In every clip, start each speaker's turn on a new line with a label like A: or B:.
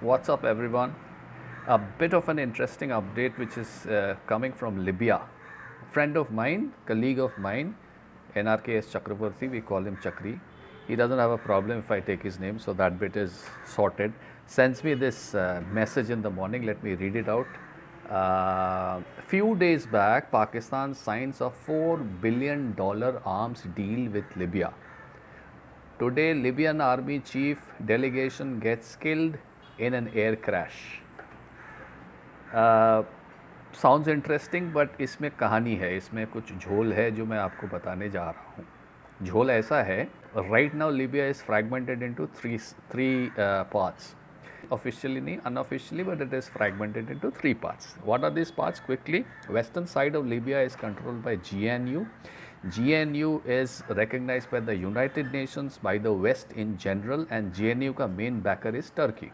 A: What's up, everyone? A bit of an interesting update which is coming from Libya. Friend of mine, colleague of mine, NRKS Chakravarti, we call him Chakri. He doesn't have a problem if I take his name, so that bit is sorted. Sends me this message in the morning. Let me read it out. Few days back, Pakistan signs a $4 billion arms deal with Libya. Today, Libyan army chief delegation gets killed in an air crash. Sounds interesting but इसमें कहानी है, इसमें कुछ झोल है जो मैं आपको बताने जा रहा हूँ. झोल ऐसा है, right now Libya is fragmented into three parts. Officially नहीं, unofficially, but it is fragmented into three parts. What are these parts? Quickly, western side of Libya is controlled by GNU. GNU is recognized by the United Nations, by the West in general, and GNU का main backer is Turkey.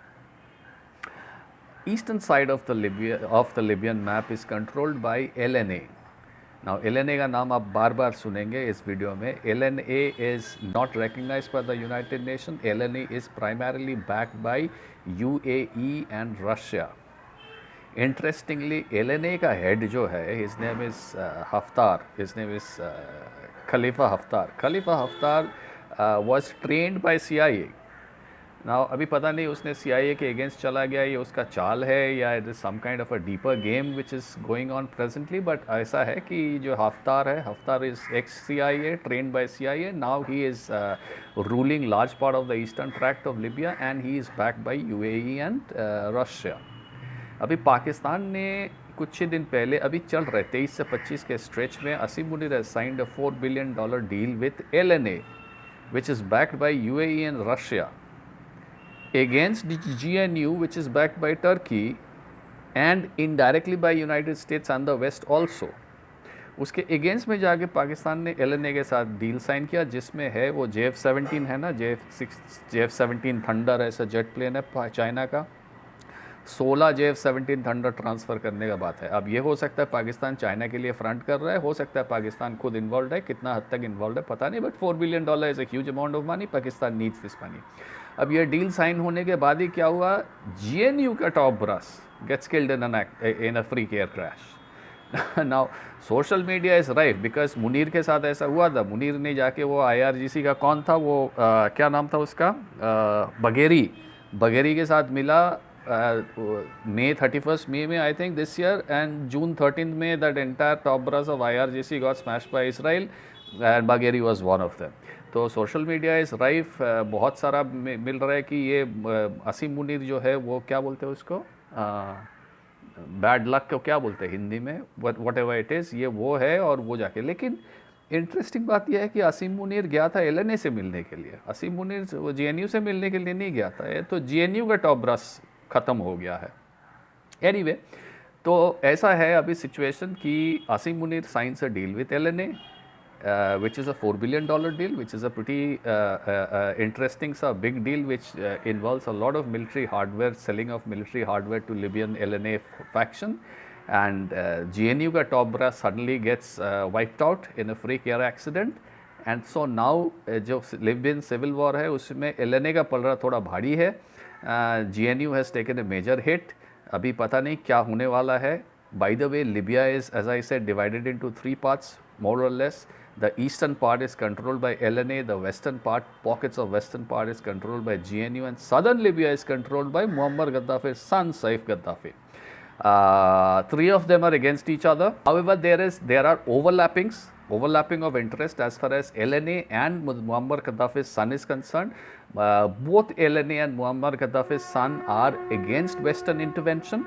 A: Eastern side of the Libyan map is controlled by LNA. Now LNA का नाम आप बार बार सुनेंगे इस video में. LNA is not recognized by the United Nations. LNA is primarily backed by UAE and Russia. Interestingly, LNA का head जो है, his name is Haftar. His name is Khalifa Haftar. Khalifa Haftar was trained by CIA. Now अभी पता नहीं उसने CIA के against चला गया, ये उसका चाल है या it is some kind of a deeper game which is going on presently. But ऐसा है कि जो हफ्तार है, Haftar is ex CIA, trained by CIA. Now he is ruling large part of the eastern tract of Libya and he is backed by UAE and Russia. अभी पाकिस्तान ने कुछ ही दिन पहले, अभी चल रहे 23 से 25 के स्ट्रेच में, Asim Munir has signed a $4 billion deal with LNA which is backed by UAE and Russia against the GNU, which is backed by Turkey and indirectly by United States and the West also. उसके against में जाके पाकिस्तान ने LNA के साथ deal sign किया, जिसमें है वो JF-17 है ना, JF-17 थंडर ऐसा जेट प्लेन है चाइना का. 16 JF-17 थंडर ट्रांसफ़र करने का बात है. अब ये हो सकता है पाकिस्तान चाइना के लिए फ्रंट कर रहा है, हो सकता है पाकिस्तान खुद इन्वॉल्व है, कितना हद तक इन्वॉल्व है पता नहीं, but $4 billion is a huge amount of money. Pakistan needs this money. अब ये डील साइन होने के बाद ही क्या हुआ, GNU का top brass gets killed in a freak air crash. Now social media is rife because Munir के साथ ऐसा हुआ था. मुनीर ने जाके वो IRGC का कौन था वो, क्या नाम था उसका, बघेरी के साथ मिला May 31st में I think this year, and June 13th में that entire top brass of IRGC got smashed by Israel and Bagheri was one of them. तो सोशल मीडिया इज़ राइफ. बहुत सारा मिल रहा है कि ये असीम मुनीर जो है वो क्या बोलते हैं उसको, बैड लक को क्या बोलते हैं हिंदी में, वट एवर इट इज़, ये वो है और वो जाके. लेकिन इंटरेस्टिंग बात यह है कि असीम मुनीर गया था LNA से मिलने के लिए. असीम मुनीर वो GNU से मिलने के लिए नहीं गया था. तो GNU का टॉप ब्रास ख़त्म हो गया है. एनीवे, तो ऐसा है अभी सिचुएशन कि Asim Munir signs a deal with LNA, which is a $4 billion deal, which is a pretty interesting, big deal, which involves a lot of military hardware, selling of military hardware to Libyan LNA faction. And GNU का top brass suddenly gets wiped out in a freak air accident. And so now जो Libyan civil war है उसमें LNA का पलड़ा थोड़ा भारी है. GNU has taken a major hit. अभी पता नहीं क्या होने वाला है. By the way, Libya is, as I said, divided into three parts, more or less. The eastern part is controlled by LNA, the western part, pockets of western part is controlled by GNU, and southern Libya is controlled by Muammar Gaddafi's son, Saif Gaddafi. Three of them are against each other. However, there are overlapping of interest as far as LNA and Muammar Gaddafi's son is concerned. Both LNA and Muammar Gaddafi's son are against Western intervention,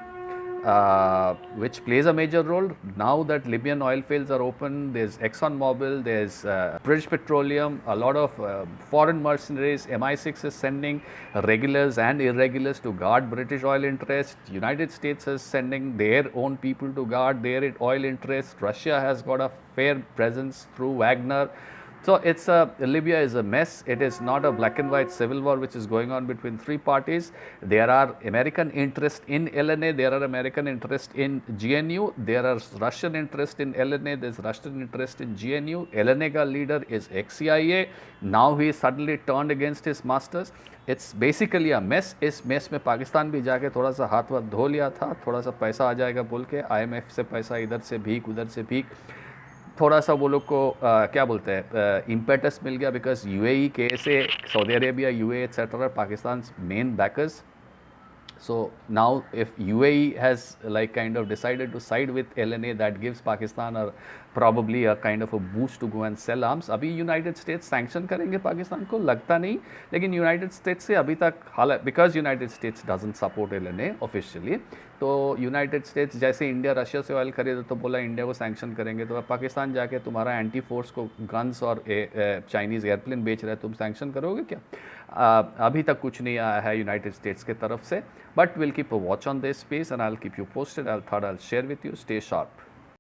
A: which plays a major role. Now that Libyan oil fields are open, there's ExxonMobil, there's British Petroleum, a lot of foreign mercenaries. MI6 is sending regulars and irregulars to guard British oil interests. United States is sending their own people to guard their oil interests. Russia has got a fair presence through Wagner. So it's Libya is a mess. It is not a black and white civil war which is going on between three parties. There are American interest in LNA. There are American interest in GNU. There are Russian interest in LNA. There's Russian interest in GNU. LNA का leader is ex-CIA. Now he suddenly turned against his masters. It's basically a mess. इस mess में पाकिस्तान भी जाके थोड़ा सा हाथ वाथ धो लिया था, थोड़ा सा पैसा आ जाएगा बोल के, IMF से पैसा, इधर से भीख उधर से भीख, थोड़ा सा वो लोग को क्या बोलते हैं इम्पेटस मिल गया because UAE, KSA, Saudi Arabia, UAE etcetera Pakistan main bakers. So now if UAE has like kind of decided to side with LNA, that gives Pakistan a probably a kind of a boost to go and sell arms. अभी United states sanction करेंगे पाकिस्तान को लगता नहीं, लेकिन United states से अभी तक हालांकि because United states doesn't support LNA officially, तो यूनाइटेड स्टेट्स जैसे इंडिया रशिया से ऑयल खरीदे तो बोला इंडिया को सैंक्शन करेंगे, तो पाकिस्तान जाके तुम्हारा एंटी फोर्स को गन्स और चाइनीज़ एयरप्लेन बेच रहा है, तुम सैंक्शन करोगे क्या? अभी तक कुछ नहीं आया है यूनाइटेड स्टेट्स के तरफ से, but will keep a watch on this space and I will keep you posted. I thought I will share with you. Stay sharp.